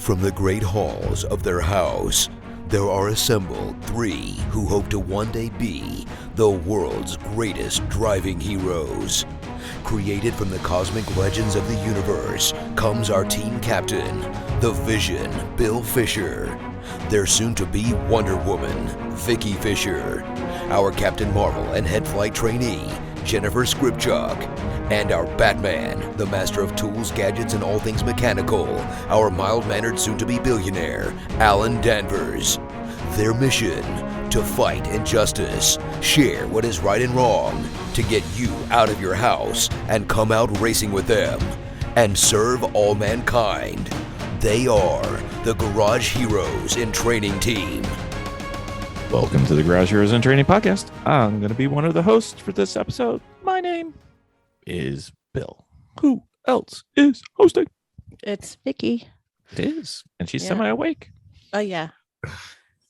From the great halls of their house, there are assembled three who hope to one day be the world's greatest driving heroes. Created from the cosmic legends of the universe comes our team captain, the Vision, Bill Fisher. Their soon-to-be Wonder Woman, Vicky Fisher. Our Captain Marvel and head flight trainee, Jennifer Skripchuk. And our Batman, the master of tools, gadgets, and all things mechanical, our mild-mannered soon-to-be billionaire, Alan Danvers. Their mission, to fight injustice, share what is right and wrong, to get you out of your house and come out racing with them, and serve all mankind. They are the Garage Heroes in Training Team. Welcome to the Garage Heroes in Training Podcast. I'm going to be one of the hosts for this episode. My name is Bill. Who else is hosting? It's Vicky. It is. And she's semi-awake. Oh, yeah.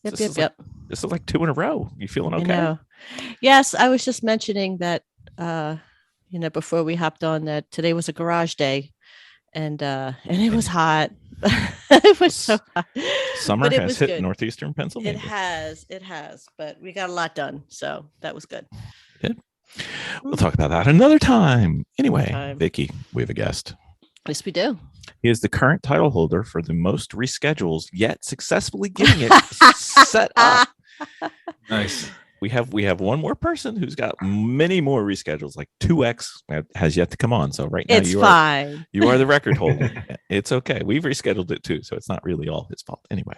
Yep. This is like two in a row. You feeling okay? You know. Yes, I was just mentioning that, before we hopped on that today was a garage day and it was hot. It was so hot. Summer has hit good. Northeastern Pennsylvania. It has, but we got a lot done. So that was good. Good. We'll talk about that another time. Anyway, Vicky, we have a guest. Yes, we do. He is the current title holder for the most reschedules, yet successfully getting it set up. Nice. We have one more person who's got many more reschedules, like 2X has yet to come on. So right now you are the record holder. It's okay. We've rescheduled it too, so it's not really all his fault. Anyway,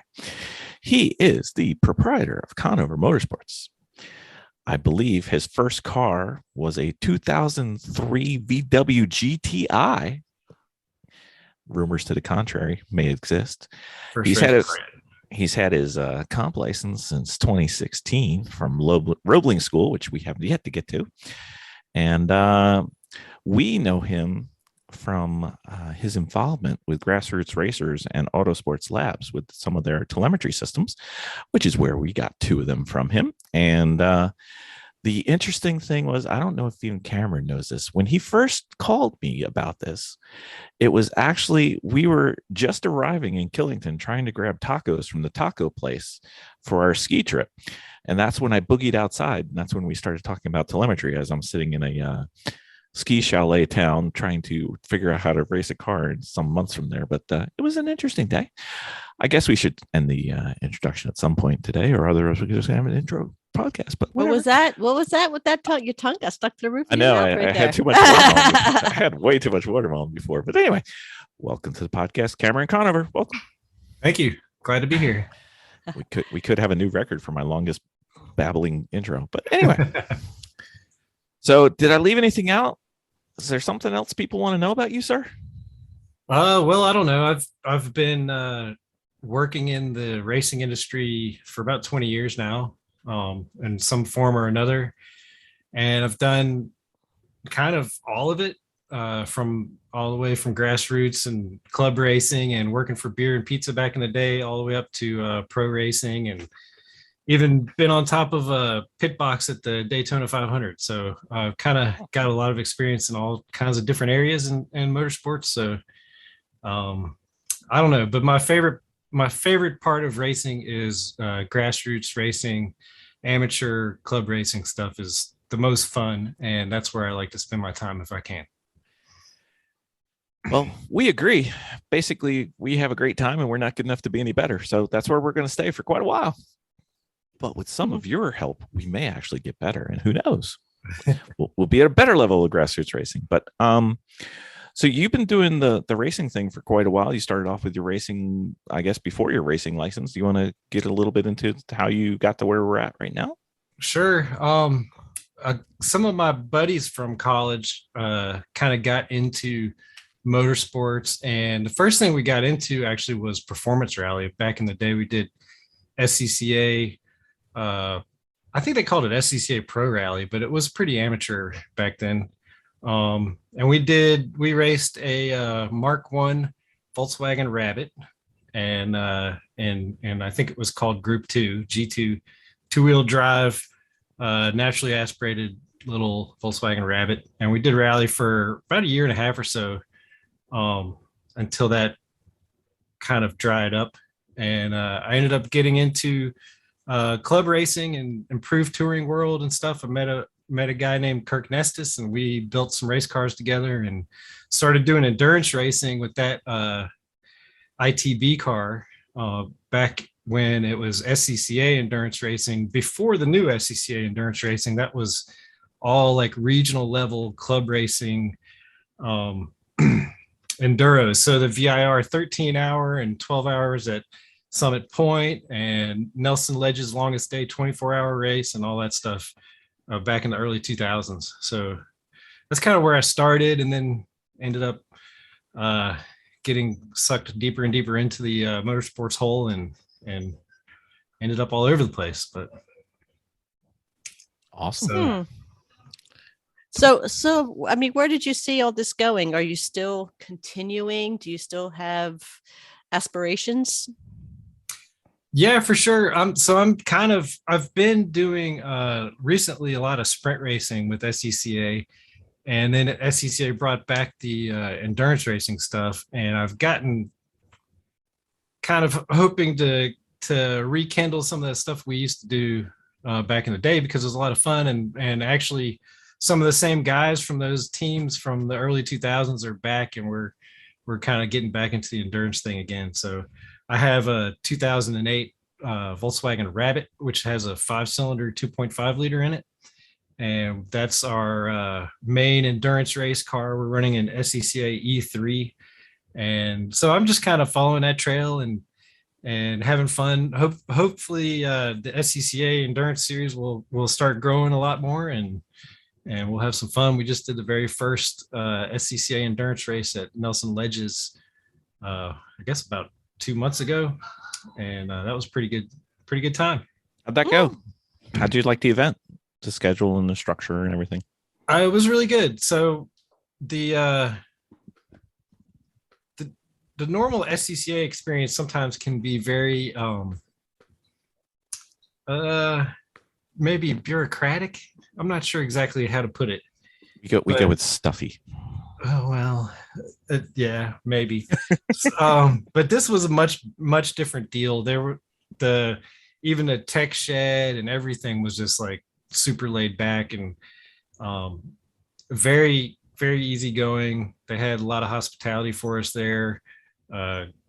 he is the proprietor of Conover Motorsports. I believe his first car was a 2003 VW GTI. Rumors to the contrary may exist. He's had his comp license since 2016 from Roebling School, which we have yet to get to. And we know him from his involvement with Grassroots Racers and Autosports Labs with some of their telemetry systems, which is where we got two of them from him. And the interesting thing was, I don't know if even Cameron knows this. When he first called me about this, it was actually, we were just arriving in Killington trying to grab tacos from the taco place for our ski trip. And that's when I boogied outside. And that's when we started talking about telemetry as I'm sitting in a ski chalet town trying to figure out how to race a car in some months from there. But it was an interesting day. I guess we should end the introduction at some point today, or otherwise we could just have an intro podcast. But what was that with that tongue? Your tongue got stuck to the roof. I know. I had too much water on. I had way too much water on before. But anyway, welcome to the podcast, Cameron Conover. Welcome. Thank you. Glad to be here. We could have a new record for my longest babbling intro. But anyway. So did I leave anything out? Is there something else people want to know about you, sir? Well, I don't know. I've been working in the racing industry for about 20 years now, in some form or another. And I've done kind of all of it, from all the way from grassroots and club racing and working for beer and pizza back in the day, all the way up to pro racing, and even been on top of a pit box at the Daytona 500. So I've kind of got a lot of experience in all kinds of different areas in motorsports. So I don't know, but my favorite part of racing is grassroots racing. Amateur club racing stuff is the most fun, and that's where I like to spend my time if I can. Well, we agree. Basically, we have a great time and we're not good enough to be any better. So that's where we're going to stay for quite a while. But with some of your help, we may actually get better, and who knows? we'll be at a better level of grassroots racing. But so you've been doing the racing thing for quite a while. You started off with your racing, I guess, before your racing license. Do you want to get a little bit into how you got to where we're at right now? Sure. Some of my buddies from college kind of got into motorsports, and the first thing we got into actually was performance rally. Back in the day, we did SCCA. I think they called it SCCA Pro Rally, but it was pretty amateur back then. And we raced a Mark I Volkswagen Rabbit, and I think it was called Group 2, G2, two-wheel drive, naturally aspirated little Volkswagen Rabbit. And we did rally for about a year and a half or so, until that kind of dried up, and I ended up getting into club racing and improved touring world and stuff. I met a guy named Kirk Nestis, and we built some race cars together and started doing endurance racing with that ITB car back when it was SCCA endurance racing, before the new SCCA endurance racing. That was all like regional level club racing enduros. So the VIR 13-hour and 12 hours at Summit Point, and Nelson Ledge's longest day 24-hour race, and all that stuff back in the early 2000s. So that's kind of where I started, and then ended up getting sucked deeper and deeper into the motorsports hole, and ended up all over the place. But awesome. So I mean, where did you see all this going? Are you still continuing? Do you still have aspirations? Yeah, for sure. I've been doing recently a lot of sprint racing with SCCA, and then SCCA brought back the endurance racing stuff, and I've gotten kind of hoping to rekindle some of that stuff we used to do back in the day, because it was a lot of fun, and actually some of the same guys from those teams from the early 2000s are back, and we're kind of getting back into the endurance thing again. So I have a 2008 Volkswagen Rabbit, which has a 5-cylinder 2.5 liter in it, and that's our main endurance race car. We're running an SCCA E3, and so I'm just kind of following that trail and having fun. Hopefully the SCCA endurance series will start growing a lot more, and we'll have some fun. We just did the very first SCCA endurance race at Nelson Ledge's, I guess about 2 months ago, and that was pretty good time. How'd that go? How'd you like the event, the schedule and the structure and everything? It was really good. So the normal SCCA experience sometimes can be very maybe bureaucratic. I'm not sure exactly how to put it. We go with stuffy. Oh, well, yeah, maybe. But this was a much different deal. There were even the tech shed and everything was just like super laid back and very, very easygoing. They had a lot of hospitality for us there.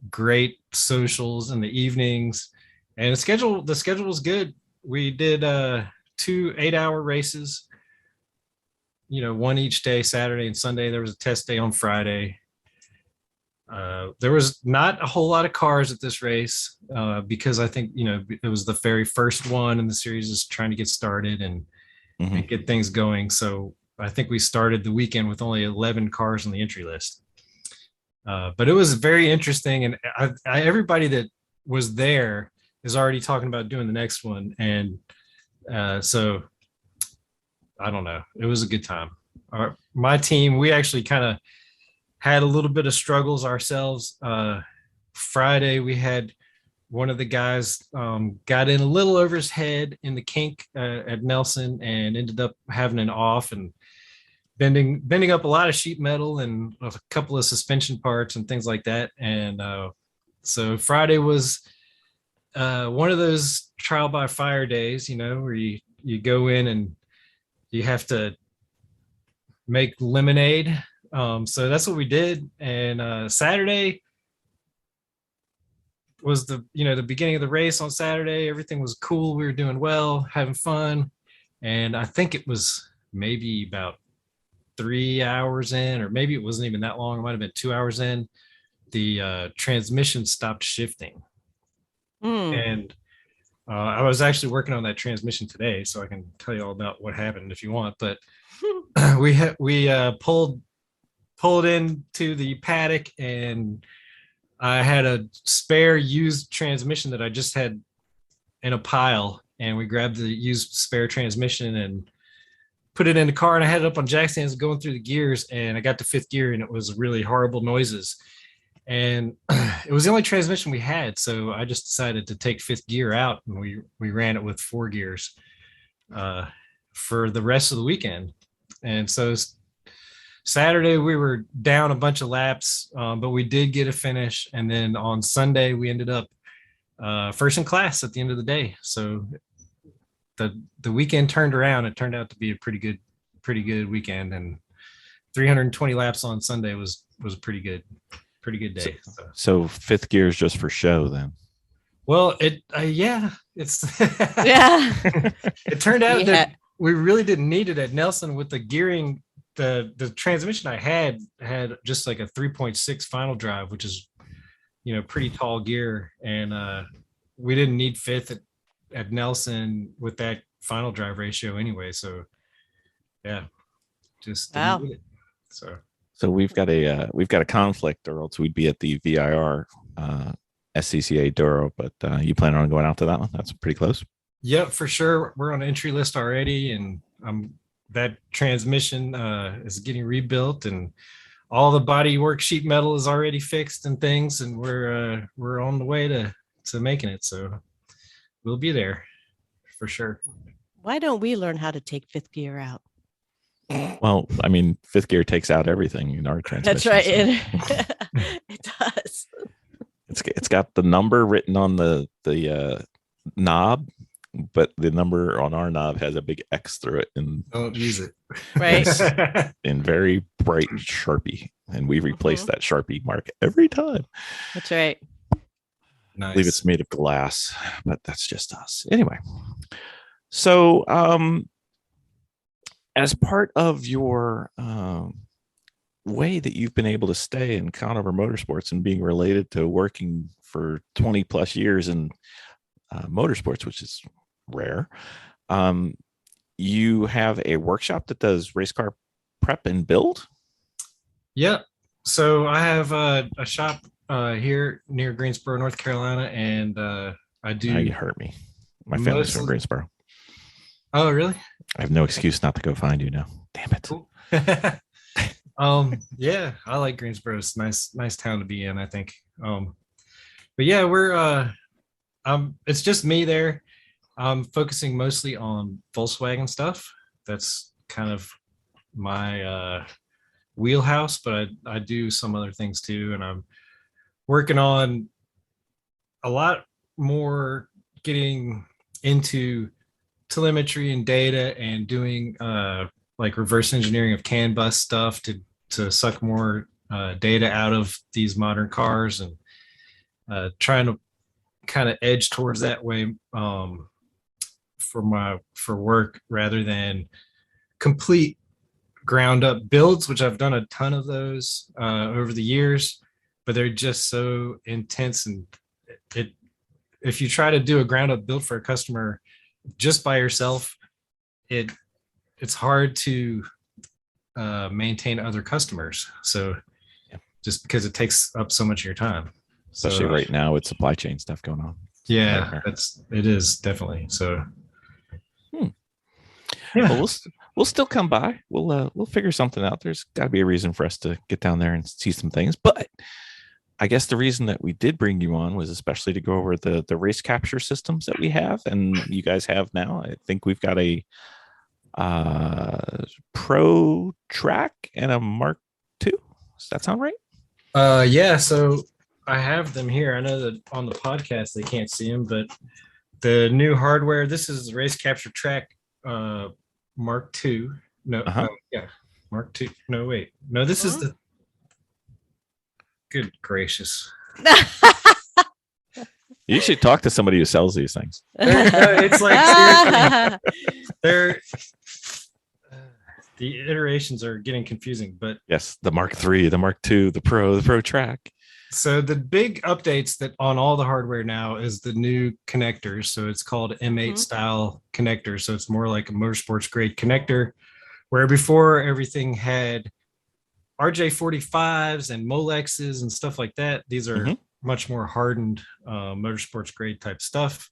Great socials in the evenings, and the schedule was good. We did 2 8-hour races, one each day, Saturday and Sunday. There was a test day on Friday. There was not a whole lot of cars at this race because I think it was the very first one in the series, is trying to get started and get things going. So I think we started the weekend with only 11 cars on the entry list. But it was very interesting, and everybody that was there is already talking about doing the next one, and so I don't know. It was a good time. My team, we actually kind of had a little bit of struggles ourselves. Friday, we had one of the guys got in a little over his head in the kink at Nelson, and ended up having an off and bending up a lot of sheet metal and a couple of suspension parts and things like that. And so Friday was one of those trial by fire days, where you go in and you have to make lemonade. So that's what we did. And Saturday was the beginning of the race on Saturday. Everything was cool. We were doing well, having fun. And I think it was maybe about 3 hours in, or maybe it wasn't even that long. It might've been 2 hours in. The transmission stopped shifting. And I was actually working on that transmission today, so I can tell you all about what happened if you want. But we pulled into the paddock, and I had a spare used transmission that I just had in a pile, and we grabbed the used spare transmission and put it in the car, and I had it up on jack stands going through the gears, and I got to 5th gear, and it was really horrible noises. And it was the only transmission we had, so I just decided to take 5th gear out, and we ran it with 4 gears for the rest of the weekend. And so Saturday we were down a bunch of laps, but we did get a finish. And then on Sunday we ended up first in class at the end of the day. So the weekend turned around. It turned out to be a pretty good weekend, and 320 laps on Sunday was a pretty good day. So fifth gear is just for show then. Well, it's Yeah. It turned out that we really didn't need it at Nelson with the gearing. The transmission I had just like a 3.6 final drive, which is, pretty tall gear. And we didn't need fifth at Nelson with that final drive ratio anyway. So yeah, just didn't need it. So we've got a conflict, or else we'd be at the VIR SCCA Duro, but you plan on going out to that one? That's pretty close. Yep, for sure. We're on entry list already, and that transmission is getting rebuilt, and all the bodywork sheet metal is already fixed and things, and we're on the way to making it. So we'll be there for sure. Why don't we learn how to take fifth gear out? Well, I mean, fifth gear takes out everything in our transmission. That's right. So. It does. It's got the number written on the knob, but the number on our knob has a big X through it, and don't use it. Right. In very bright Sharpie, and we replace that Sharpie mark every time. That's right. Nice. I believe it's made of glass, but that's just us. Anyway, so as part of your way that you've been able to stay in Conover Motorsports and being related to working for 20 plus years in motorsports, which is rare, you have a workshop that does race car prep and build. Yep. So I have a shop here near Greensboro, North Carolina, and I do. Now you hurt me. My family's from Greensboro. Oh, really? I have no excuse not to go find you now. Damn it. Cool. Yeah, I like Greensboro. It's nice town to be in, I think. But yeah, we're it's just me there. I'm focusing mostly on Volkswagen stuff. That's kind of my wheelhouse, but I do some other things too, and I'm working on a lot more getting into telemetry and data and doing like reverse engineering of CAN bus stuff to suck more data out of these modern cars, and trying to kind of edge towards that way for work rather than complete ground up builds, which I've done a ton of those over the years, but they're just so intense, and if you try to do a ground up build for a customer just by yourself, it's hard to maintain other customers. So just because it takes up so much of your time, especially right now with supply chain stuff going on. Yeah, it is definitely. So yeah, well, we'll still come by. We'll figure something out. There's got to be a reason for us to get down there and see some things. But I guess the reason that we did bring you on was especially to go over the RaceCapture systems that we have and you guys have now. I think we've got a Pro Track and a Mark II. Does that sound right? Yeah. So I have them here. I know that on the podcast they can't see them, but the new hardware. This is RaceCapture Track Mark II. No, yeah, Mark II. No, wait, no. This is the. Good gracious! You should talk to somebody who sells these things. It's like they're the iterations are getting confusing, but yes, the Mark III, the Mark II, the Pro Track. So the big updates that on all the hardware now is the new connectors. So it's called M8 style connector. So it's more like a motorsports grade connector, where before everything had RJ45s and Molexes and stuff like that. These are much more hardened motorsports grade type stuff.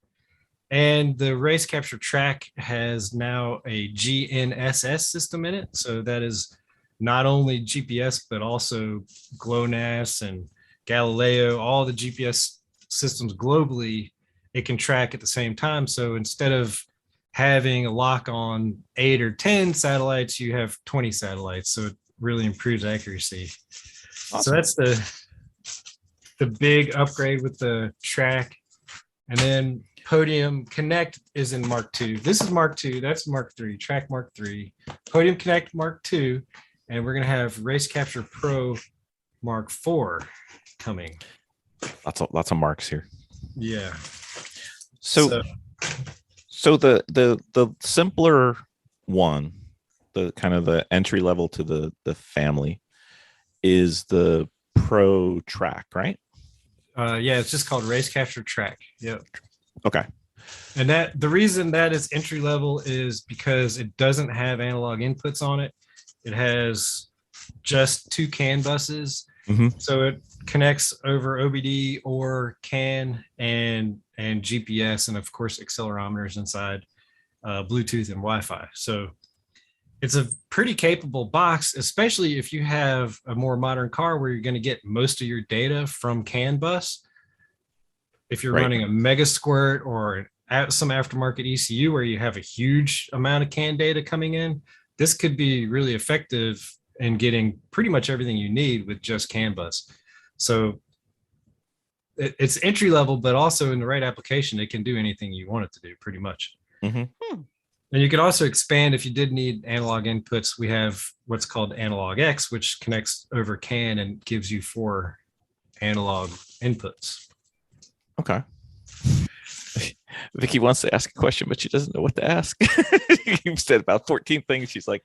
And the RaceCapture Track has now a GNSS system in it. So that is not only GPS, but also GLONASS and Galileo, all the GPS systems globally, it can track at the same time. So instead of having a lock on 8 or 10 satellites, you have 20 satellites. So really improves accuracy. Awesome. So that's the big upgrade with the track. And then Podium Connect is in Mark II. This is Mark II. That's Mark III. Track Mark III. Podium Connect Mark II. And we're going to have RaceCapture Pro Mark IV coming. Lots of marks here. Yeah. So the simpler one, the kind of the entry level to the family, is the Pro Track, right? Yeah, it's just called RaceCapture Track. Yep. Okay. And that the reason that is entry level is because it doesn't have analog inputs on it. It has just 2 CAN buses. Mm-hmm. So it connects over OBD or CAN and GPS, and of course accelerometers inside, Bluetooth and Wi-Fi. So it's a pretty capable box, especially if you have a more modern car where you're going to get most of your data from CAN bus. If you're running a Mega Squirt or some aftermarket ECU where you have a huge amount of CAN data coming in, this could be really effective in getting pretty much everything you need with just CAN bus. So it's entry level, but also in the right application, it can do anything you want it to do pretty much. Mm-hmm. And you could also expand if you did need analog inputs. We have what's called Analog X, which connects over CAN and gives you 4 analog inputs. Okay. Vicky wants to ask a question, but she doesn't know what to ask. You've said about 14 things. She's like,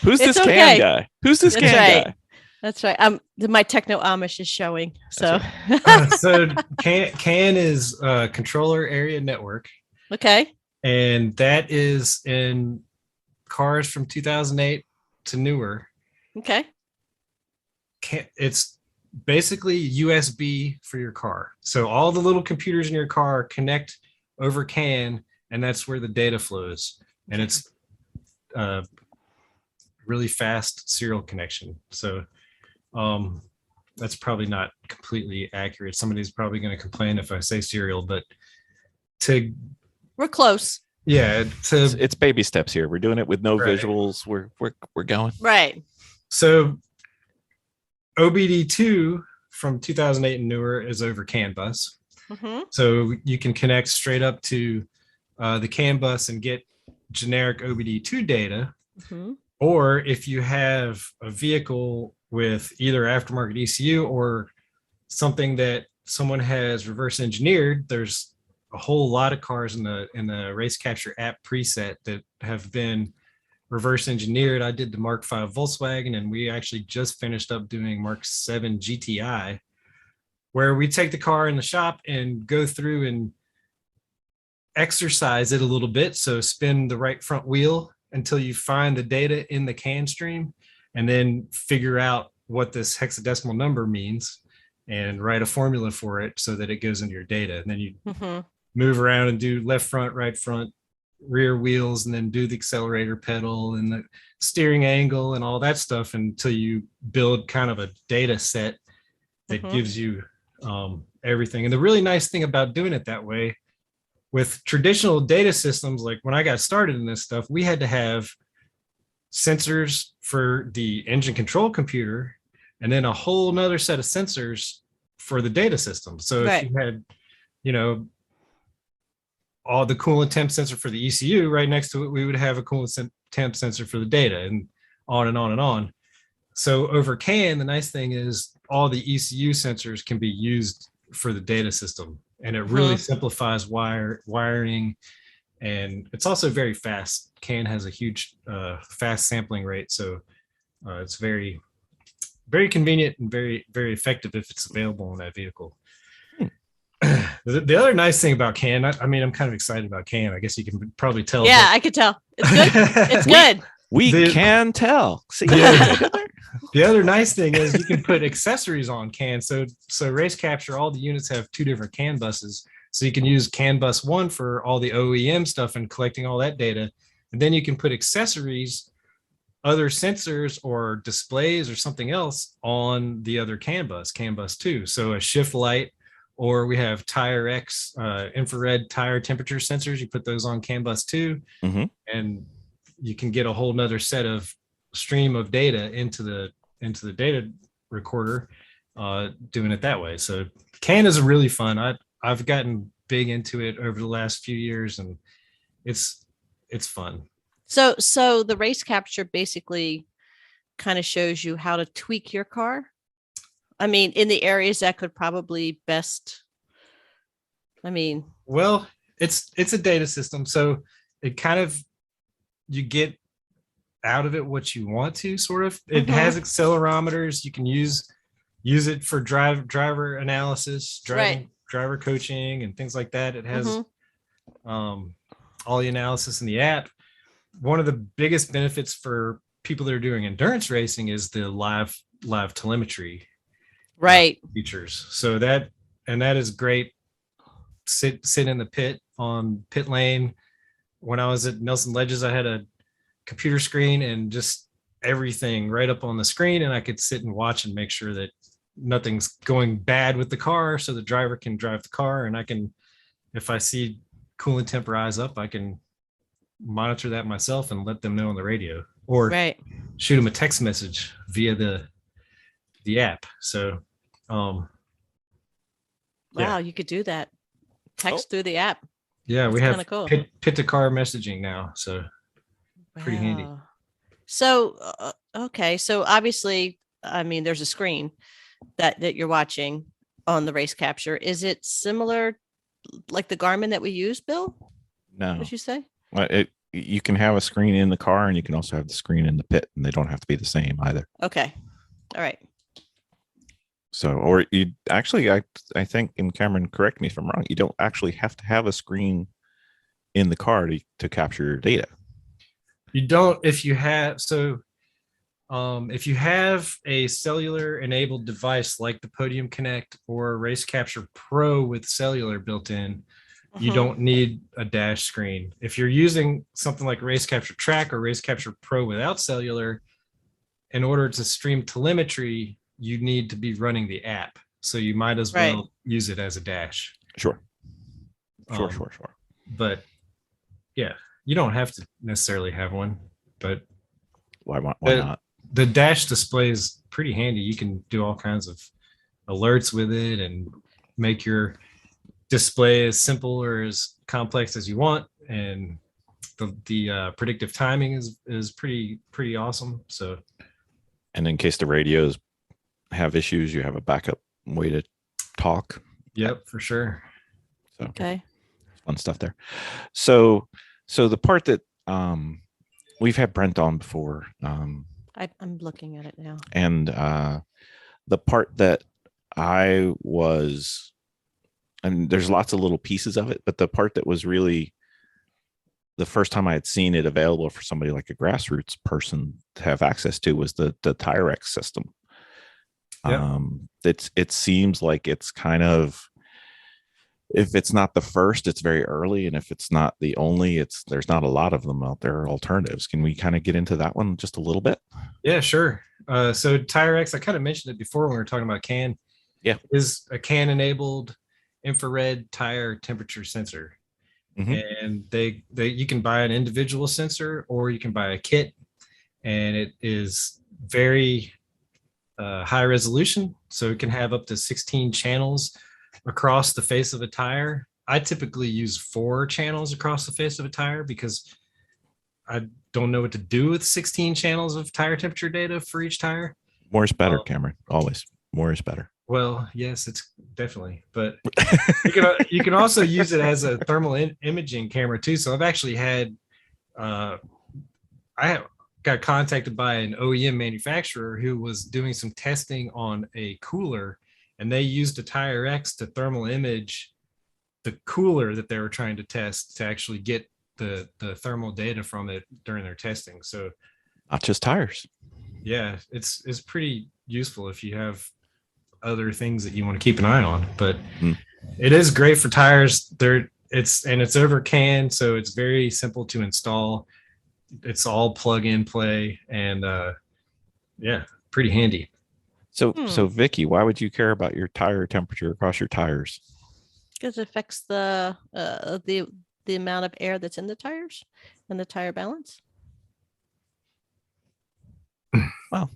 who's this CAN guy? Who's this CAN guy? That's right. My techno Amish is showing. So, so CAN is controller area network. Okay. And that is in cars from 2008 to newer. Okay. It's basically USB for your car. So all the little computers in your car connect over CAN, and that's where the data flows. And it's really fast serial connection. So that's probably not completely accurate. Somebody's probably going to complain if I say serial, but we're close. Yeah, it's baby steps here. We're doing it with no visuals. We're going. Right. So OBD2 from 2008 and newer is over CAN bus. Mm-hmm. So you can connect straight up to the CAN bus and get generic OBD2 data. Mm-hmm. Or if you have a vehicle with either aftermarket ECU or something that someone has reverse engineered, there's a whole lot of cars in the RaceCapture app preset that have been reverse engineered. I did the Mark V Volkswagen, and we actually just finished up doing Mark 7 GTI, where we take the car in the shop and go through and exercise it a little bit. So spin the right front wheel until you find the data in the CAN stream, and then figure out what this hexadecimal number means and write a formula for it so that it goes into your data. And then you move around and do left front, right front, rear wheels, and then do the accelerator pedal and the steering angle and all that stuff until you build kind of a data set that gives you everything. And the really nice thing about doing it that way, with traditional data systems, like when I got started in this stuff, we had to have sensors for the engine control computer and then a whole nother set of sensors for the data system. So if you had, all the coolant temp sensor for the ECU right next to it, we would have a coolant temp sensor for the data, and on and on and on. So over CAN, the nice thing is all the ECU sensors can be used for the data system, and it really simplifies wiring, and it's also very fast. CAN has a huge fast sampling rate, so it's very, very convenient and very, very effective if it's available in that vehicle. The other nice thing about CAN, I'm kind of excited about CAN. I guess you can probably tell. Yeah, I could tell. It's good. It's good. We can tell. See, the other nice thing is you can put accessories on CAN. So RaceCapture, all the units have 2 different CAN buses. So you can use CAN bus 1 for all the OEM stuff and collecting all that data. And then you can put accessories, other sensors or displays or something else on the other CAN bus 2. So a shift light, or we have Tire X infrared tire temperature sensors. You put those on CAN bus 2, and you can get a whole nother set of stream of data into the into the data recorder, doing it that way. So CAN is really fun. I've gotten big into it over the last few years, and it's fun. So the RaceCapture basically kind of shows you how to tweak your car. I mean, in the areas that could probably best. I mean, well, it's a data system, so it kind of, you get out of it what you want to, sort of. It has accelerometers. You can use it for driver analysis, driver coaching, and things like that. It has all the analysis in the app. One of the biggest benefits for people that are doing endurance racing is the live telemetry features. So that is great. Sit in the pit on pit lane. When I was at Nelson Ledges, I had a computer screen and just everything right up on the screen, and I could sit and watch and make sure that nothing's going bad with the car, so the driver can drive the car, and I can, if I see coolant temp rise up, I can monitor that myself and let them know on the radio, or shoot them a text message via the app. So you could do that, text through the app. Yeah, we have cool. pit to car messaging now, so pretty handy. So okay, so obviously, I mean, there's a screen that you're watching on the RaceCapture. Is it similar like the Garmin that we use, Bill? No. What'd you say? Well, you can have a screen in the car, and you can also have the screen in the pit, and they don't have to be the same either. Okay. All right. So, or you actually, I think, and Cameron, correct me if I'm wrong, you don't actually have to have a screen in the car to capture your data. You don't, if you have, if you have a cellular enabled device like the Podium Connect or RaceCapture Pro with cellular built in, you don't need a dash screen. If you're using something like RaceCapture Track or RaceCapture Pro without cellular, in order to stream telemetry, you need to be running the app. So you might as well use it as a dash. Sure. But yeah, you don't have to necessarily have one, but why not? The dash display is pretty handy. You can do all kinds of alerts with it and make your display as simple or as complex as you want. And the predictive timing is pretty awesome. So, and in case the radios have issues, you have a backup way to talk. Yep, for sure. So okay, fun stuff there. So the part that we've had Brent on before. I'm looking at it now. And the part that I was, and there's lots of little pieces of it, but the part that was really the first time I had seen it available for somebody like a grassroots person to have access to was the TireX system. Yep. It seems like it's kind of, if it's not the first, it's very early, and if it's not the only, there's not a lot of them out there, alternatives. Can we kind of get into that one just a little bit? Yeah, sure. So TireX, I kind of mentioned it before when we were talking about CAN. Yeah, is a CAN enabled infrared tire temperature sensor. And you can buy an individual sensor, or you can buy a kit, and it is very high resolution, so it can have up to 16 channels across the face of a tire. I typically use 4 channels across the face of a tire because I don't know what to do with 16 channels of tire temperature data for each tire. More is better, Cameron. Always more is better. Well, yes, it's definitely, but you can also use it as a thermal imaging camera too. So I've actually had, got contacted by an OEM manufacturer who was doing some testing on a cooler, and they used a TireX to thermal image the cooler that they were trying to test to actually get the thermal data from it during their testing. So not just tires. Yeah, it's pretty useful if you have other things that you want to keep an eye on, but it is great for tires. It's over CAN, so it's very simple to install. It's all plug and play, and yeah, pretty handy. So Vicky, why would you care about your tire temperature across your tires? Because it affects the amount of air that's in the tires and the tire balance. Well,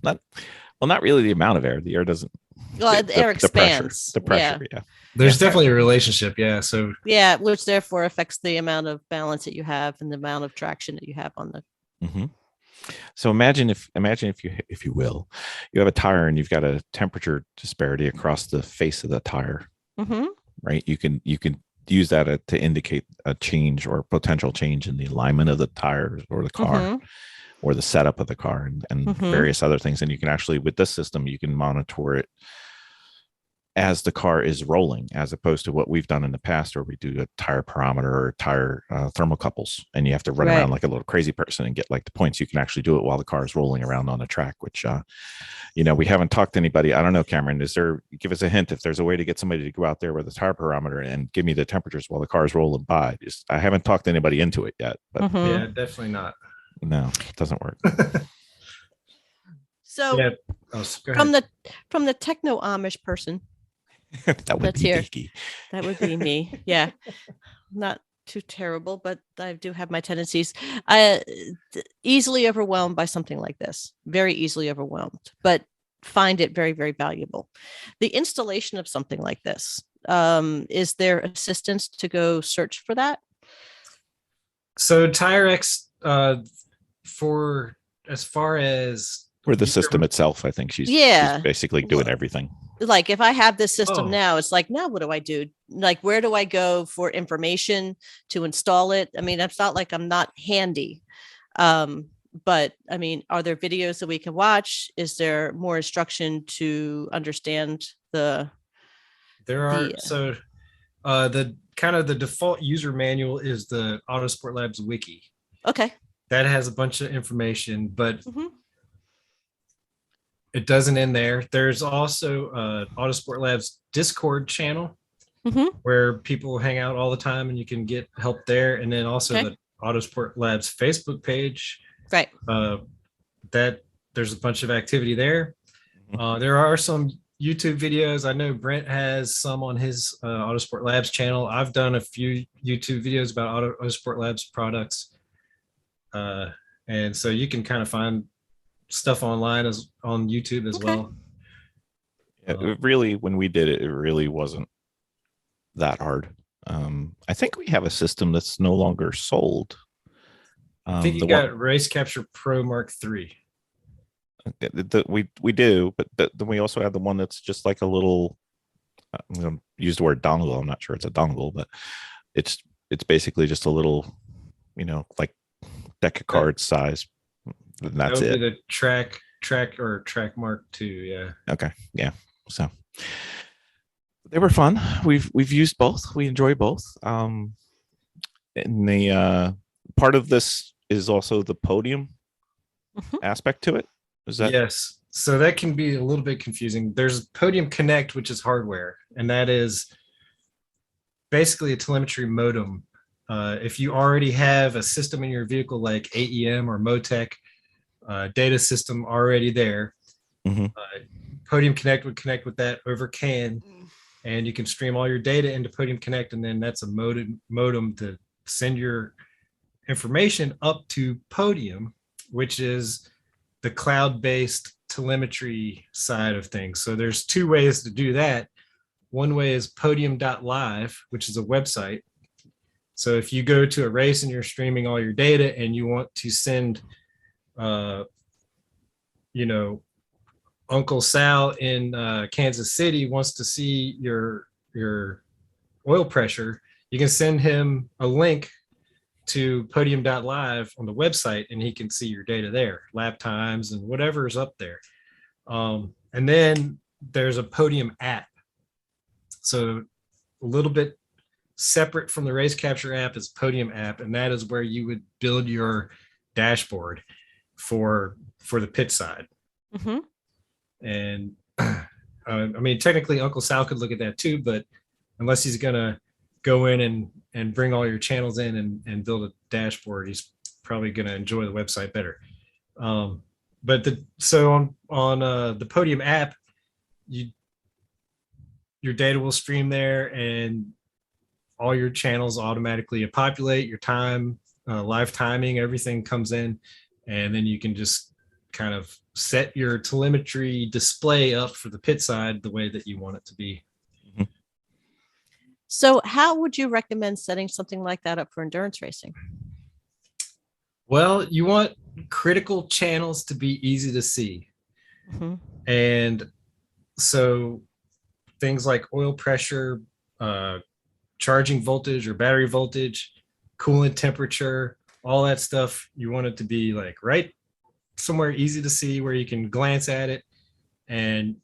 Well, not really the amount of air. The air doesn't. Well, the air expands. The pressure. Yeah. There's definitely a relationship. Yeah. So yeah, which therefore affects the amount of balance that you have and the amount of traction that you have on the. Mm-hmm. So imagine if you will, you have a tire and you've got a temperature disparity across the face of the tire, Mm-hmm. right? You can use that to indicate a change or potential change in the alignment of the tires or the car. Mm-hmm. Or the setup of the car and Mm-hmm. various other things. And you can actually, with this system, you can monitor it as the car is rolling, as opposed to what we've done in the past where we do a tire parameter or tire thermocouples, and you have to run around like a little crazy person and get like the points. You can actually do it while the car is rolling around on the track, which, we haven't talked to anybody. I don't know, Cameron, give us a hint if there's a way to get somebody to go out there with a tire parameter and give me the temperatures while the car is rolling by. I haven't talked anybody into it yet, but Mm-hmm. yeah, definitely not. No, it doesn't work. So yeah. from the techno Amish person, that would be Vicky. That would be me. Yeah, not too terrible, but I do have my tendencies. Easily overwhelmed by something like this. Very easily overwhelmed, but find it very, very valuable. The installation of something like this, is there assistance to go search for that? So TireX, for as far as or the system itself, I think she's basically doing everything. Like if I have this system now, it's like, now what do I do? Like, where do I go for information to install it? I mean, it's not like I'm not handy. But I mean, are there videos that we can watch? Is there more instruction to understand the? There are. So the kind of the default user manual is the Autosport Labs wiki. Okay. That has a bunch of information, but it doesn't end there. There's also Autosport Labs Discord channel where people hang out all the time and you can get help there. And then also the Autosport Labs Facebook page. Right. That there's a bunch of activity there. There are some YouTube videos. I know Brent has some on his Autosport Labs channel. I've done a few YouTube videos about Autosport Labs products. And so you can kind of find stuff online on YouTube as well. Yeah, really, when we did it, it really wasn't that hard. I think we have a system that's no longer sold. I think you got RaceCapture Pro Mark III. We do, but then we also have the one that's just like a little. I'm going to use the word dongle. I'm not sure it's a dongle, but it's basically just a little, like deck of cards size. And that's it. The track Mark II. Yeah. Okay. Yeah. So they were fun. We've used both. We enjoy both. And the part of this is also the podium aspect to it. Is that? Yes. So that can be a little bit confusing. There's Podium Connect, which is hardware, and that is basically a telemetry modem. If you already have a system in your vehicle like AEM or Motec, data system already there, Podium Connect would connect with that over CAN, and you can stream all your data into Podium Connect, and then that's a modem to send your information up to Podium, which is the cloud-based telemetry side of things. So there's two ways to do that. One way is podium.live, which is a website. So if you go to a race and you're streaming all your data and you want to send, Uncle Sal in Kansas City wants to see your oil pressure, you can send him a link to podium.live on the website and he can see your data there, lap times and whatever is up there. And then there's a Podium app. So a little bit separate from the RaceCapture app is Podium app, and that is where you would build your dashboard for the pit side. And I mean, technically Uncle Sal could look at that too, but unless he's gonna go in and bring all your channels in and build a dashboard, he's probably gonna enjoy the website better. But on the Podium app, your data will stream there and all your channels automatically populate, your time, live timing, everything comes in, and then you can just kind of set your telemetry display up for the pit side the way that you want it to be. So how would you recommend setting something like that up for endurance racing? Well, you want critical channels to be easy to see. Mm-hmm. And so things like oil pressure, charging voltage or battery voltage, coolant temperature, all that stuff, you want it to be like right somewhere easy to see where you can glance at it and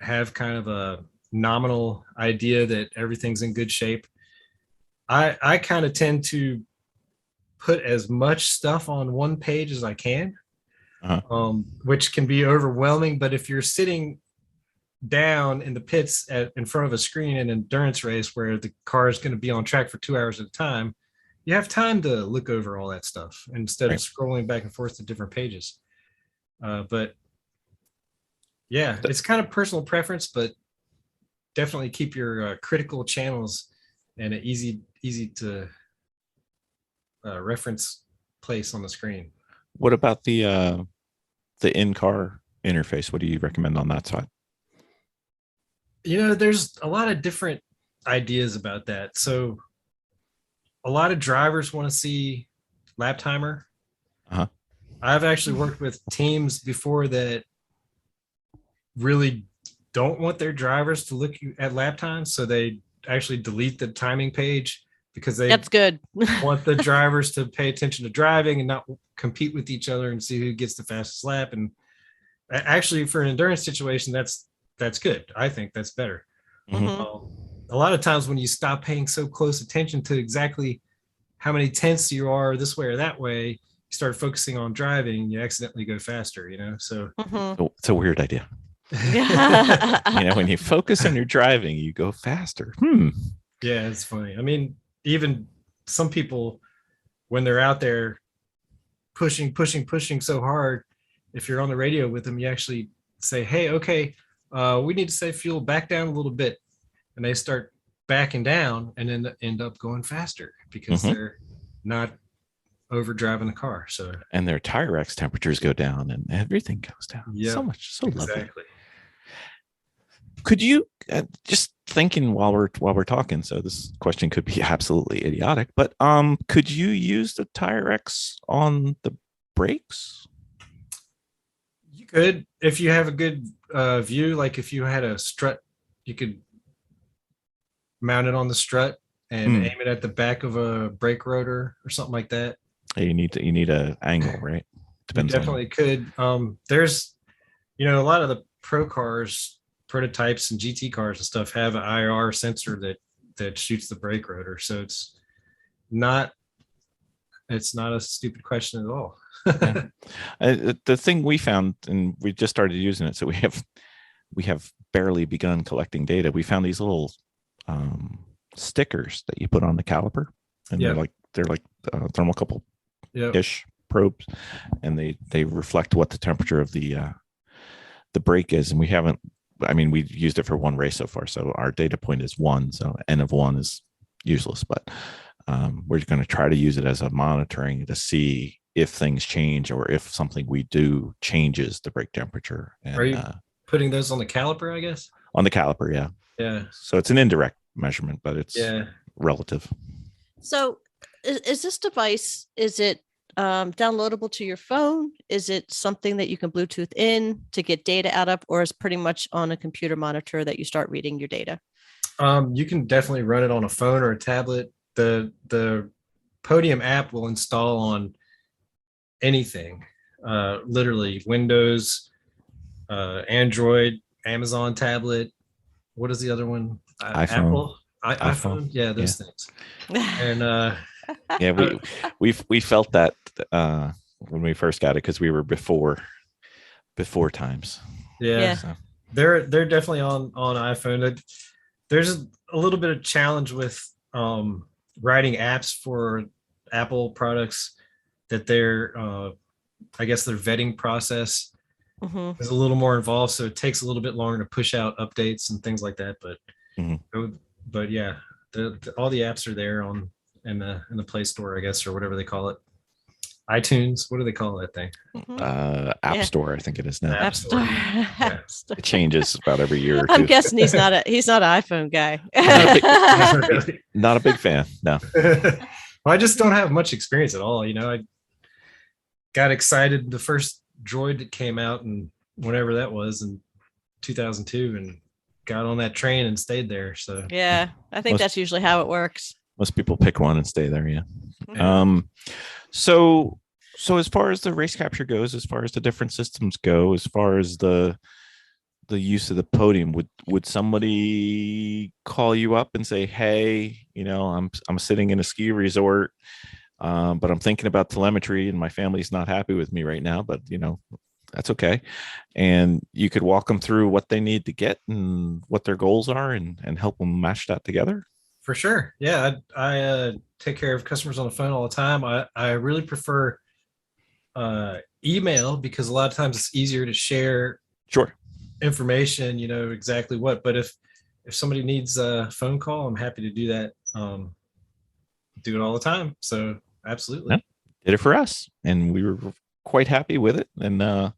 have kind of a nominal idea that everything's in good shape. I kind of tend to put as much stuff on one page as I can, which can be overwhelming. But if you're sitting down in the pits in front of a screen in an endurance race where the car is going to be on track for 2 hours at a time, you have time to look over all that stuff instead of scrolling back and forth to different pages. But yeah, it's kind of personal preference, but definitely keep your critical channels in an easy to reference place on the screen. What about the in-car interface? What do you recommend on that side? There's a lot of different ideas about that. So a lot of drivers want to see lap timer. I've actually worked with teams before that really don't want their drivers to look at lap time, so they actually delete the timing page because that's good. want the drivers to pay attention to driving and not compete with each other and see who gets the fastest lap. And actually, for an endurance situation, that's good. I think that's better. A lot of times when you stop paying so close attention to exactly how many tenths you are this way or that way, you start focusing on driving, you accidentally go faster, so it's a weird idea. When you focus on your driving, you go faster. Yeah, it's funny. I mean, even some people, when they're out there pushing so hard, if you're on the radio with them, you actually say, hey, okay, we need to save fuel, back down a little bit. And they start backing down and then end up going faster because they're not overdriving the car. And their tire X temperatures go down and everything goes down. So lovely. Could you just thinking while we're talking, so this question could be absolutely idiotic, but could you use the tire X on the brakes? You could, if you have a good view. Like if you had a strut, you could mount it on the strut and aim it at the back of a brake rotor or something like that. You need a angle, right? Depends. You definitely could. There's a lot of the pro cars, prototypes and GT cars and stuff have an IR sensor that shoots the brake rotor, so it's not a stupid question at all. The thing we found, and we just started using it, so we have barely begun collecting data. We found these little stickers that you put on the caliper, and they're like thermocouple ish probes, and they reflect what the temperature of the brake is. And we used it for one race so far, so our data point is 1, so n of 1 is useless, but we're going to try to use it as a monitoring to see if things change or if something we do changes the brake temperature. And, are you putting those on the caliper, I guess? On the caliper, yeah. So it's an indirect measurement, but it's relative. So is this device, is it downloadable to your phone? Is it something that you can Bluetooth in to get data out of, or is pretty much on a computer monitor that you start reading your data? You can definitely run it on a phone or a tablet. The Podium app will install on anything, literally Windows, Android, Amazon tablet. What is the other one? iPhone. Apple, iPhone. Yeah, those things. And we felt that when we first got it, because we were before times. So. They're definitely on iPhone. There's a little bit of challenge with writing apps for Apple products that I guess their vetting process is a little more involved, so it takes a little bit longer to push out updates and things like that. But yeah, all the apps are there in the Play Store, I guess, or whatever they call it. iTunes. What do they call that thing? App Store, I think it is now. App Store. Yeah. It changes about every year or two. I'm guessing he's not an iPhone guy. Not a big fan. No. Well, I just don't have much experience at all. I got excited the first Droid that came out, and whenever that was in 2002, and got on that train and stayed there. So yeah, I think that's usually how it works. Most people pick one and stay there. Yeah. So as far as the RaceCapture goes, as far as the different systems go, as far as the use of the Podium, would somebody call you up and say, hey, I'm sitting in a ski resort, but I'm thinking about telemetry and my family's not happy with me right now, but that's okay. And you could walk them through what they need to get and what their goals are and help them match that together? For sure. Yeah. I take care of customers on the phone all the time. I really prefer email, because a lot of times it's easier to share information, exactly what. But if somebody needs a phone call, I'm happy to do that. Do it all the time. So absolutely. Yeah, did it for us, and we were quite happy with it. And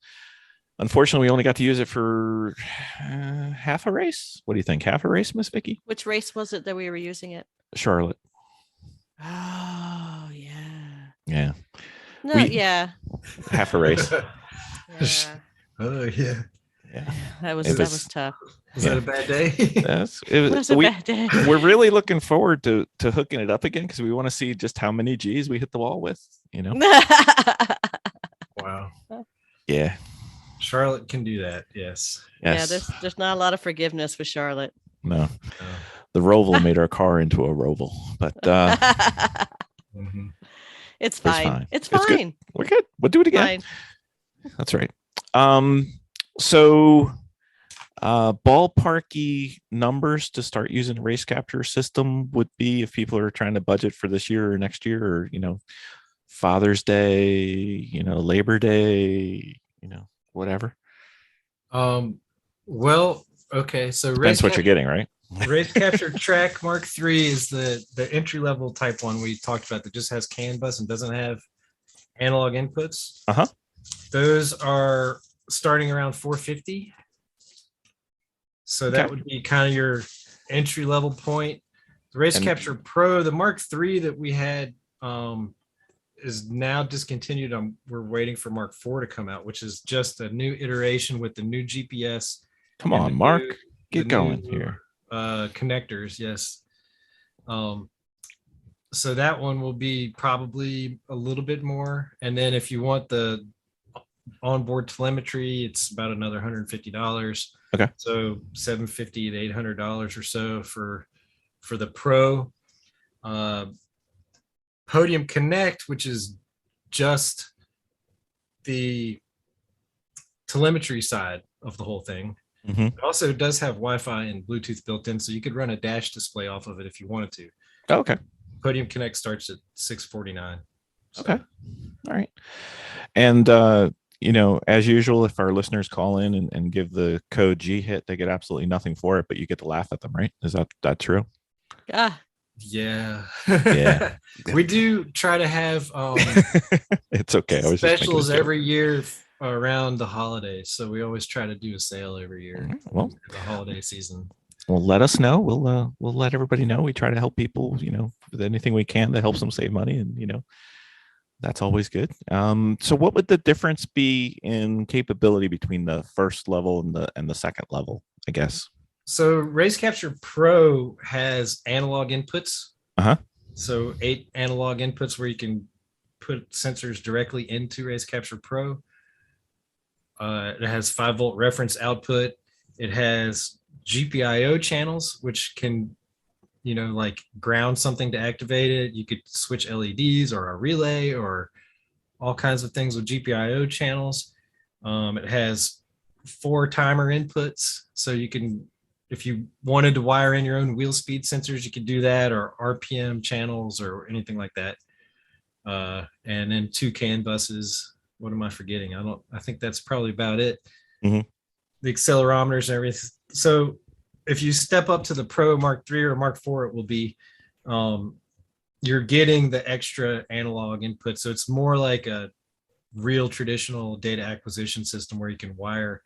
unfortunately, we only got to use it for half a race. What do you think? Half a race, Miss Vicky? Which race was it that we were using it? Charlotte. Oh, yeah. Yeah. No, yeah. Half a race. Yeah. Oh, yeah. Yeah. That was tough. Was that a bad day? It was a bad day. We're really looking forward to hooking it up again, because we want to see just how many G's we hit the wall with, Wow. Yeah. Charlotte can do that. Yes. Yeah, there's not a lot of forgiveness with Charlotte. No. The Roval made our car into a Roval, but it's fine. It's fine. Good. We're good. We'll do it again. Fine. That's right. So ballparky numbers to start using the RaceCapture system would be, if people are trying to budget for this year or next year, or Father's Day, Labor Day, whatever. Well, okay. So depends what you're getting, right? RaceCapture Track Mark III is the entry level type one we talked about, that just has CAN bus and doesn't have analog inputs. Those are starting around $450. So that would be kind of your entry level point. The RaceCapture Pro, the Mark III that we had, is now discontinued. We're waiting for Mark IV to come out, which is just a new iteration with the new GPS. Come on, Mark, get going here. Connectors, yes. So that one will be probably a little bit more. And then if you want the onboard telemetry, it's about another $150. Okay. So $750 to $800 or so for the Pro. Podium Connect, which is just the telemetry side of the whole thing. It also does have Wi-Fi and Bluetooth built in, so you could run a dash display off of it if you wanted to. Okay. Podium Connect starts at $649. So. Okay. All right. And as usual, if our listeners call in and give the code GHIT, they get absolutely nothing for it, but you get to laugh at them, right? Is that true? Yeah. Yeah. We do try to have it's okay. I was specials every year around the holidays, so we always try to do a sale every year. Well, the holiday season. Well, let us know. We'll let everybody know. We try to help people, with anything we can that helps them save money, and that's always good. So what would the difference be in capability between the first level and the second level, I guess? So RaceCapture Pro has analog inputs. So 8 analog inputs where you can put sensors directly into RaceCapture Pro. It has 5-volt reference output. It has GPIO channels, which can, like ground something to activate it. You could switch LEDs or a relay or all kinds of things with GPIO channels. It has 4 timer inputs. So you can, if you wanted to wire in your own wheel speed sensors, you could do that, or RPM channels or anything like that. And then 2 CAN buses. What am I forgetting? I think that's probably about it. The accelerometers and everything. So if you step up to the Pro Mark III or Mark IV, it will be you're getting the extra analog input. So it's more like a real traditional data acquisition system where you can wire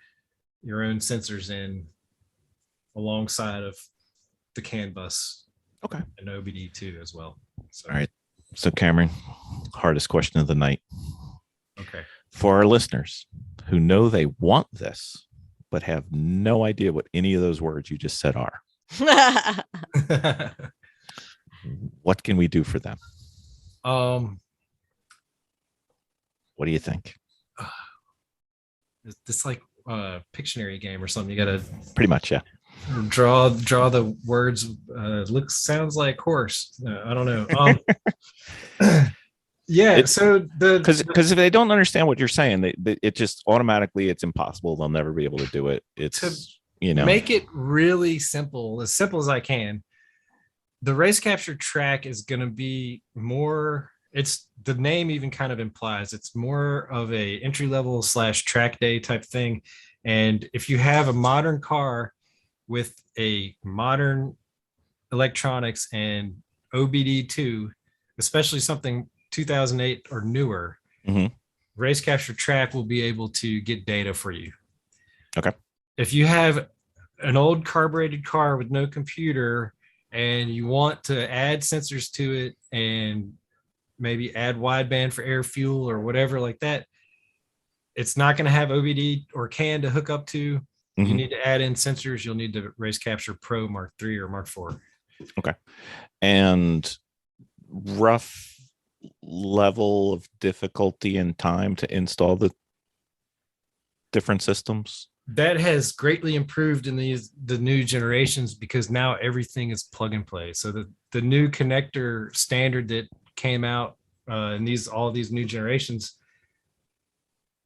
your own sensors in alongside of the CAN bus. Okay. And OBD2 as well. So. All right. So Cameron, hardest question of the night. Okay. For our listeners who know they want this, but have no idea what any of those words you just said are, what can we do for them? What do you think? It's like a Pictionary game or something. You got to pretty much, yeah. Draw the words. Sounds like horse. I don't know. Yeah. So because if they don't understand what you're saying, it just automatically it's impossible. They'll never be able to do it. It's make it really simple as I can. The RaceCapture track is going to be more. It's the name even kind of implies it's more of a entry level / track day type thing. And if you have a modern car with a modern electronics and OBD2, especially something 2008 or newer, RaceCapture track will be able to get data for you. Okay. If you have an old carbureted car with no computer and you want to add sensors to it and maybe add wideband for air fuel or whatever like that, it's not going to have OBD or CAN to hook up to. You need to add in sensors. You'll need the RaceCapture Pro Mark III or Mark IV. Okay. And rough level of difficulty and time to install the different systems? That has greatly improved in the new generations because now everything is plug and play. So the new connector standard that came out in all these new generations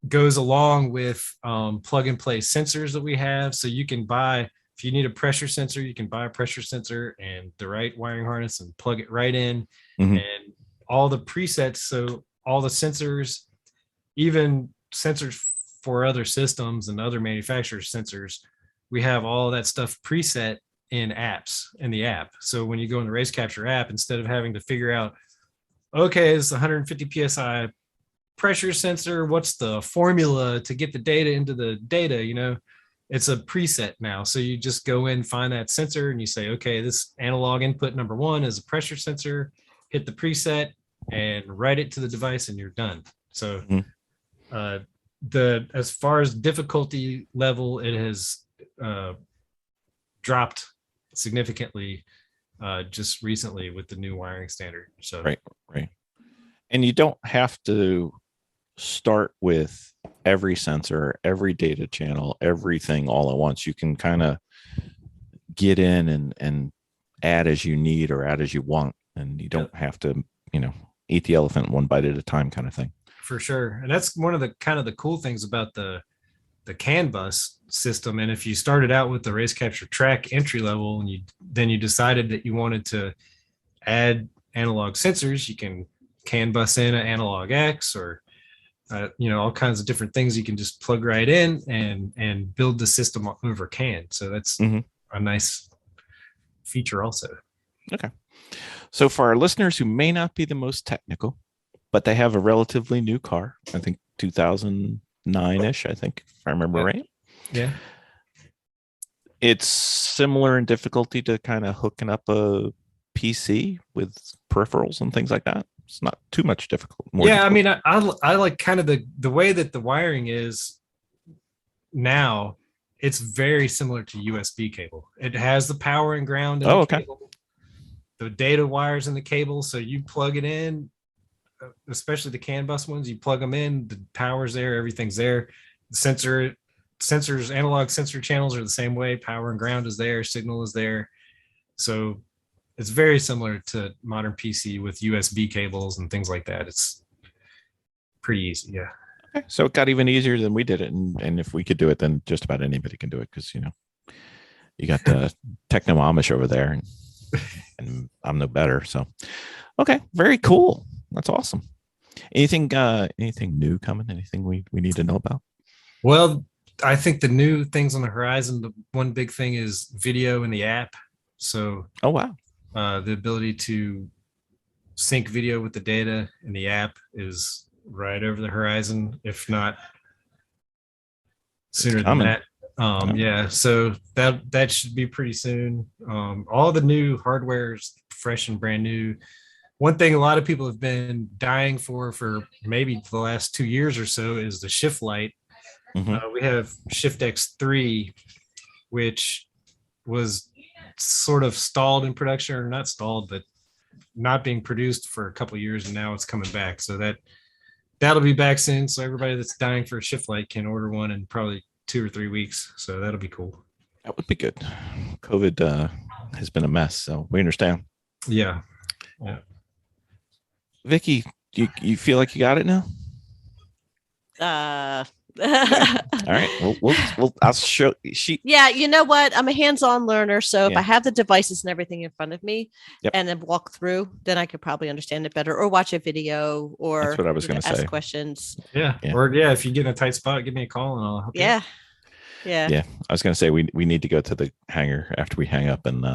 goes along with plug and play sensors that we have. So you can buy, if you need a pressure sensor, you can buy a pressure sensor and the right wiring harness and plug it right in, and all the presets. So all the sensors, even sensors for other systems and other manufacturers' sensors, we have all that stuff preset in apps in the app. So when you go in the RaceCapture app, instead of having to figure out, okay, it's 150 PSI pressure sensor, what's the formula to get the data into the data, it's a preset now. So you just go in, find that sensor, and you say, okay, this analog input number 1 is a pressure sensor, hit the preset and write it to the device and you're done. So as far as difficulty level, it has dropped significantly just recently with the new wiring standard. So right. And you don't have to start with every sensor, every data channel, everything all at once. You can kind of get in and add as you need or add as you want, and you don't have to eat the elephant one bite at a time kind of thing. For sure. And that's one of the kind of the cool things about the CAN bus system. And if you started out with the RaceCapture track entry level and you decided that you wanted to add analog sensors, you can CAN bus in an analog X or all kinds of different things you can just plug right in and build the system over CAN. So that's a nice feature also. Okay. So for our listeners who may not be the most technical, but they have a relatively new car, I think 2009-ish, I think, if I remember right. Yeah. It's similar in difficulty to kind of hooking up a PC with peripherals and things like that. It's not too much difficult. Difficult. I mean, I like kind of the way that the wiring is now. It's very similar to USB cable. It has the power and ground in the cable, the data wires in the cable. So you plug it in, especially the CAN bus ones. You plug them in, the power's there, everything's there. The sensors, analog sensor channels are the same way. Power and ground is there, signal is there. So it's very similar to modern PC with USB cables and things like that. It's pretty easy. Yeah. Okay. So it got even easier than we did it. And if we could do it, then just about anybody can do it. Cause you got the Techno Amish over there and I'm no better. So, okay. Very cool. That's awesome. Anything new coming? Anything we need to know about? Well, I think the new things on the horizon, the one big thing is video in the app. So, oh, wow. The ability to sync video with the data in the app is right over the horizon, if not sooner than that. Yeah, so that should be pretty soon. All the new hardware is fresh and brand new. One thing a lot of people have been dying for maybe the last 2 years or so is the shift light. We have Shift X3, which was sort of stalled in production, or not stalled, but not being produced for a couple of years, and now it's coming back. So that'll be back soon. So everybody that's dying for a shift light can order one in probably 2 or 3 weeks. So that'll be cool. That would be good. COVID has been a mess, so we understand. Yeah. Vicky, you feel like you got it now? All right. Well, I'll show she. Yeah, you know what? I'm a hands-on learner, so if I have the devices and everything in front of me, and then walk through, then I could probably understand it better, or watch a video, or that's what I was going to say. Ask questions. Yeah. Or if you get in a tight spot, give me a call and I'll help you. Yeah. I was going to say we need to go to the hangar after we hang up, and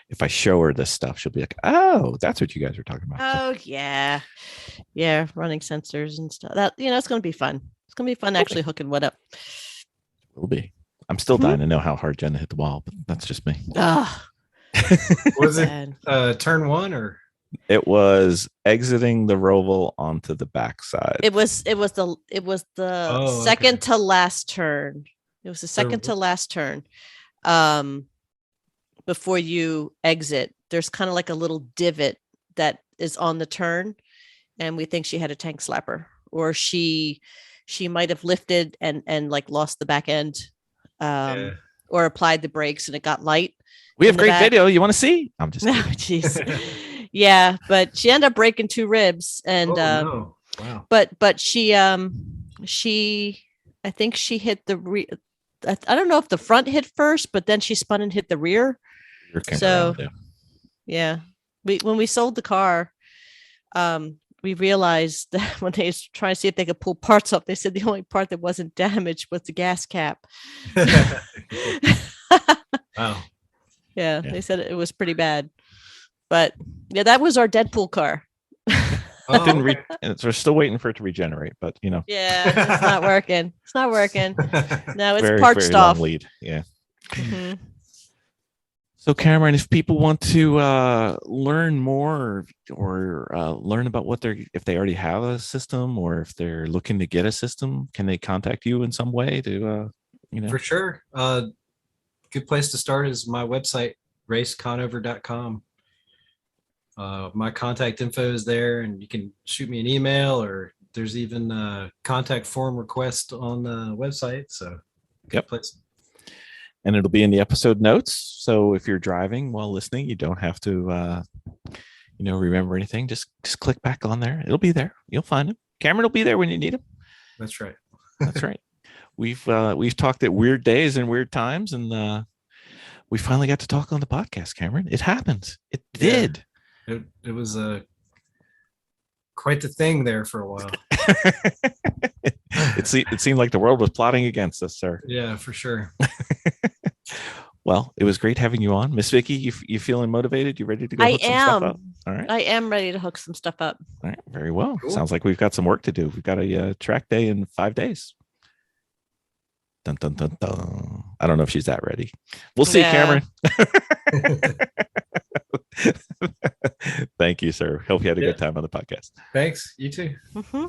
if I show her this stuff, she'll be like, "Oh, that's what you guys were talking about." Oh yeah, running sensors and stuff. That it's going to be fun. It's going to be fun actually hooking one up. Will be. I'm still dying to know how hard Jenna hit the wall, but that's just me. Was it turn one or? It was exiting the roval onto the backside. It was the second to last turn. It was the second to last turn. Before you exit, there's kind of like a little divot that is on the turn, and we think she had a tank slapper, or she might have lifted and like lost the back end, or applied the brakes and it got light. We have great video. You want to see? I'm just kidding. Jeez. Yeah, but she ended up breaking 2 ribs, and wow. But she I think she hit the I don't know if the front hit first, but then she spun and hit the rear. So when we sold the car, we realized that when they was trying to see if they could pull parts off, they said the only part that wasn't damaged was the gas cap. Wow. Yeah, they said it was pretty bad. But yeah, that was our Deadpool car. We're still waiting for it to regenerate, but Yeah, it's not working. It's not working. No, it's very, parched very off. long lead. Yeah. Mm-hmm. So Cameron, if people want to learn more or learn about if they already have a system, or if they're looking to get a system, can they contact you in some way to, For sure. Good place to start is my website, raceconover.com. My contact info is there, and you can shoot me an email, or there's even a contact form request on the website. So good place. And it'll be in the episode notes. So if you're driving while listening, you don't have to, remember anything. Just click back on there. It'll be there. You'll find him. Cameron will be there when you need him. That's right. That's right. We've talked at weird days and weird times, and we finally got to talk on the podcast, Cameron. It happened. It did. It was quite the thing there for a while. It seemed like the world was plotting against us, sir. Yeah, for sure. Well, it was great having you on. Miss Vicky, you feeling motivated? You ready to go hook some stuff up? All right. I am ready to hook some stuff up. All right. Very well. Cool. Sounds like we've got some work to do. We've got a track day in 5 days. Dun, dun, dun, dun. I don't know if she's that ready. We'll see, Cameron. Thank you, sir. Hope you had a good time on the podcast. Thanks. You too. Mm-hmm.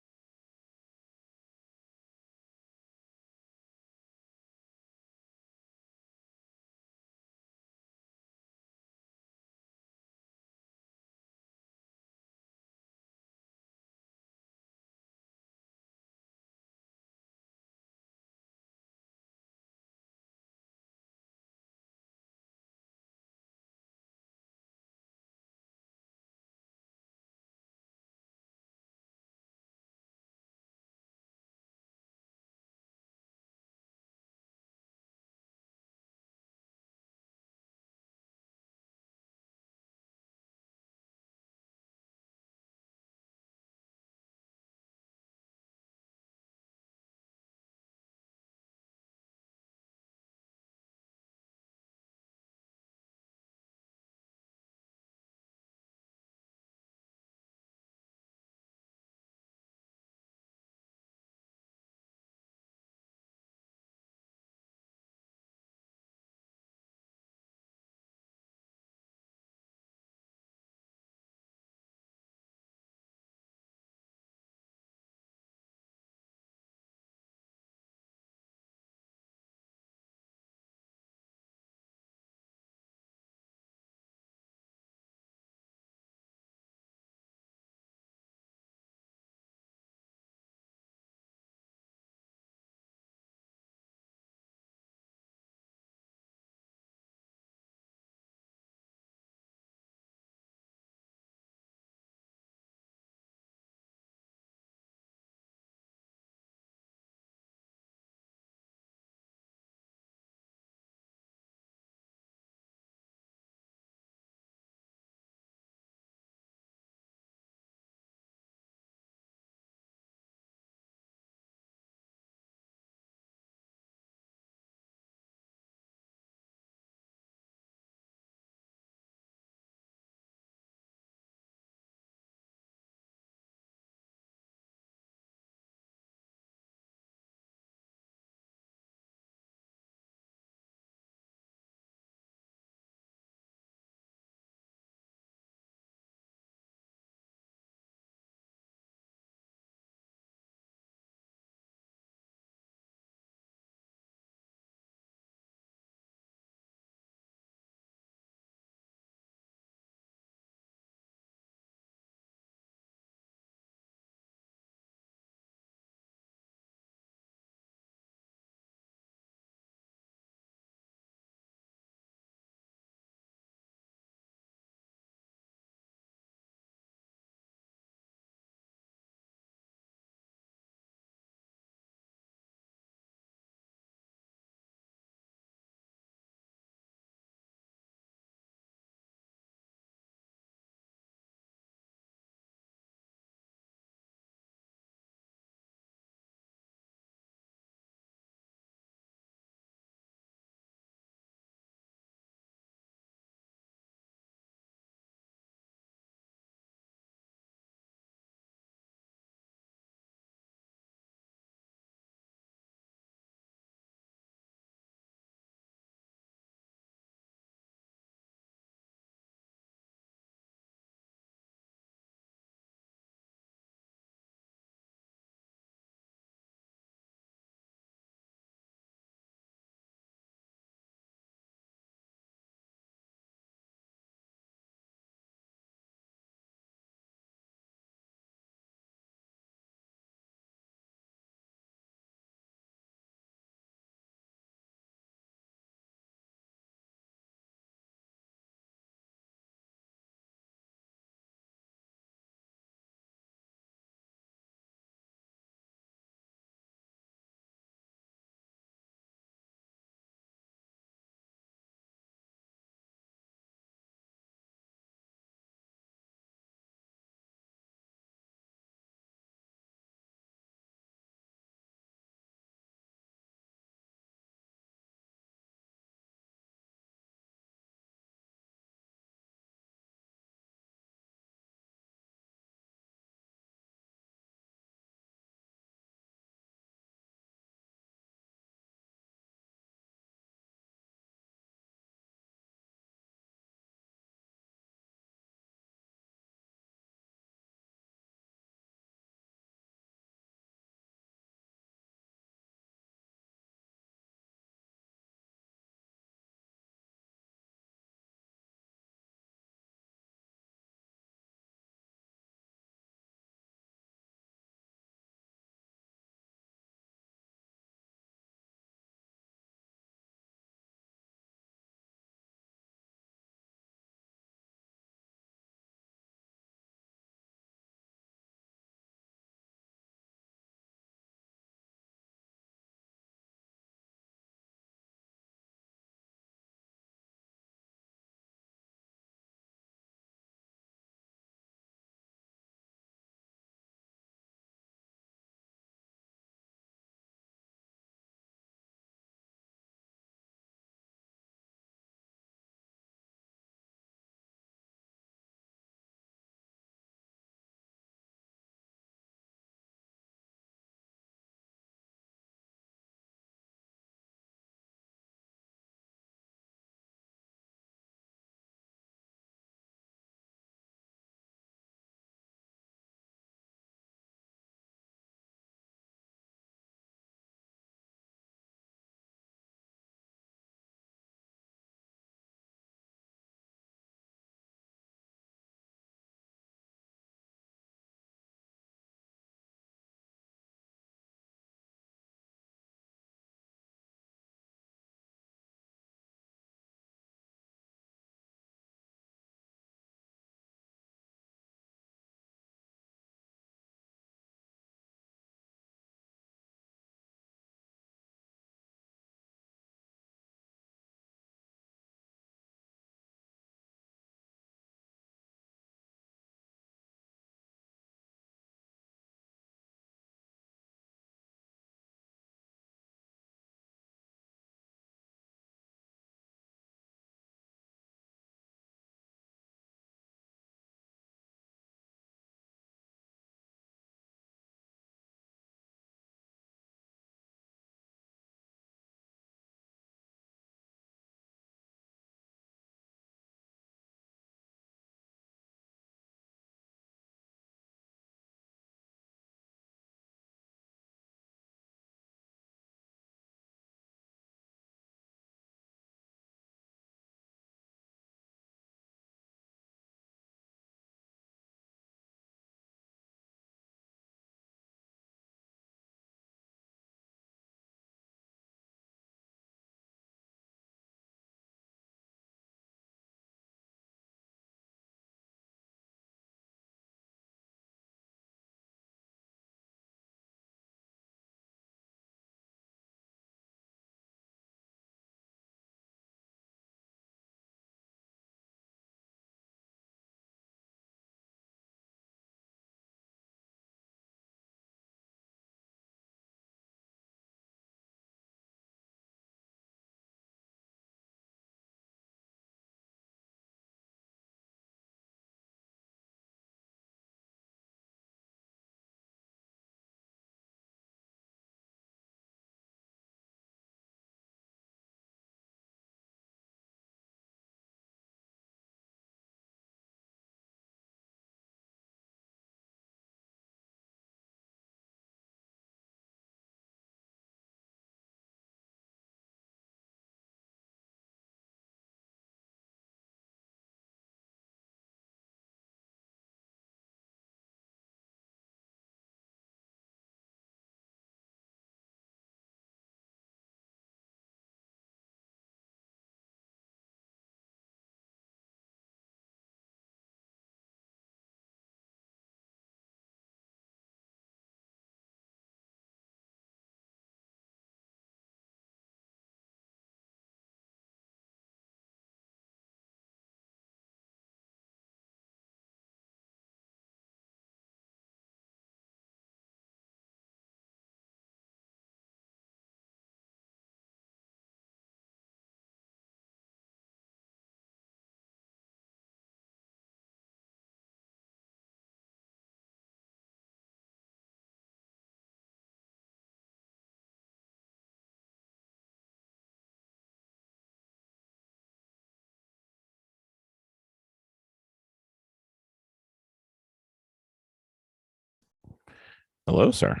Hello, sir.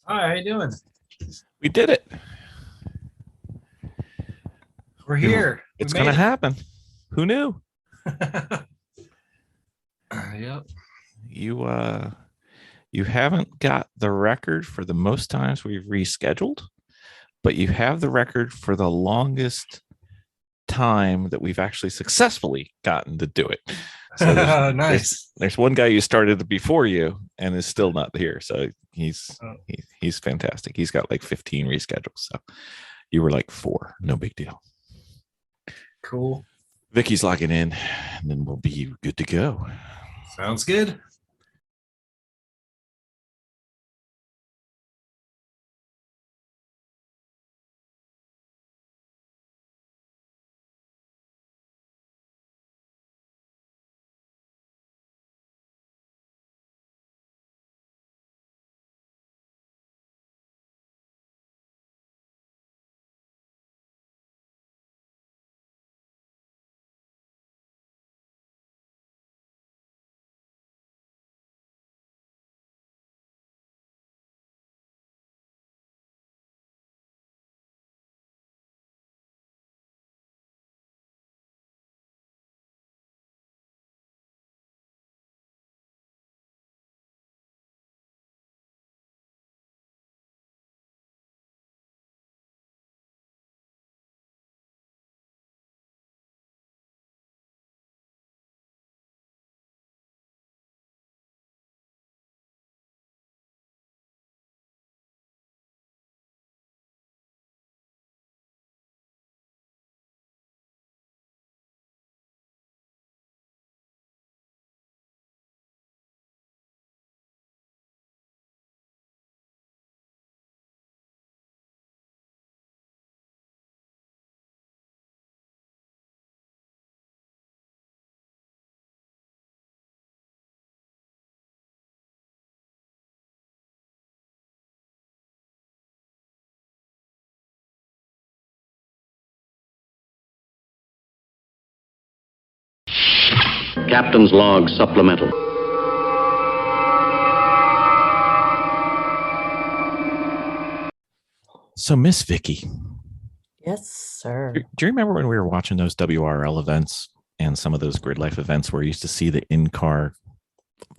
Hi, how you doing? We did it. We're here. It's going to happen. Who knew? Yep. You haven't got the record for the most times we've rescheduled, but you have the record for the longest time that we've actually successfully gotten to do it. So nice. There's one guy who started before you and is still not here. So he's fantastic. He's got like 15 reschedules. So you were like 4. No big deal. Cool. Vicky's logging in, and then we'll be good to go. Sounds good. Captain's Log Supplemental. So, Miss Vicky. Yes, sir. Do you remember when we were watching those WRL events and some of those grid life events where you used to see the in-car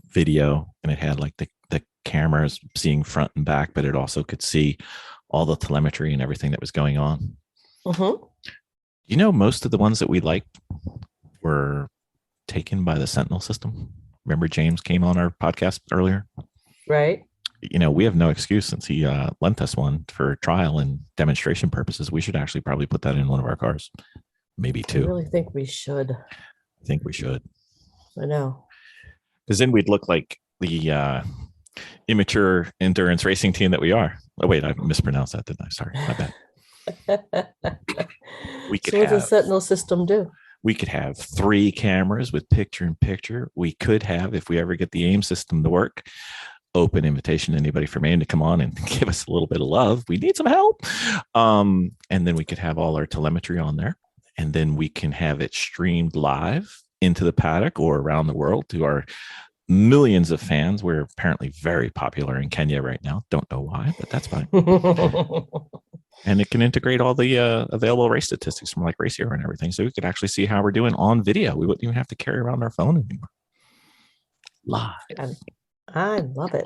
video and it had like the cameras seeing front and back, but it also could see all the telemetry and everything that was going on? Mm-hmm. You know, most of the ones that we liked were taken by the Sentinel system. Remember James came on our podcast earlier? Right. You know, we have no excuse since he lent us one for trial and demonstration purposes. We should actually probably put that in one of our cars. Maybe 2. I really think we should. I think we should. I know. Because then we'd look like the immature endurance racing team that we are. Oh, wait, I mispronounced that, didn't I? Sorry, my bad. We could So what does the have, Sentinel system do? we could have 3 cameras with picture in picture. We could have, if we ever get the AIM system to work, open invitation to anybody from AIM to come on and give us a little bit of love. We need some help. And then we could have all our telemetry on there. And then we can have it streamed live into the paddock or around the world to our millions of fans. We're apparently very popular in Kenya right now. Don't know why, but that's fine. And it can integrate all the available race statistics from like Race Hero and everything. So we could actually see how we're doing on video. We wouldn't even have to carry around our phone anymore. Live. I love it.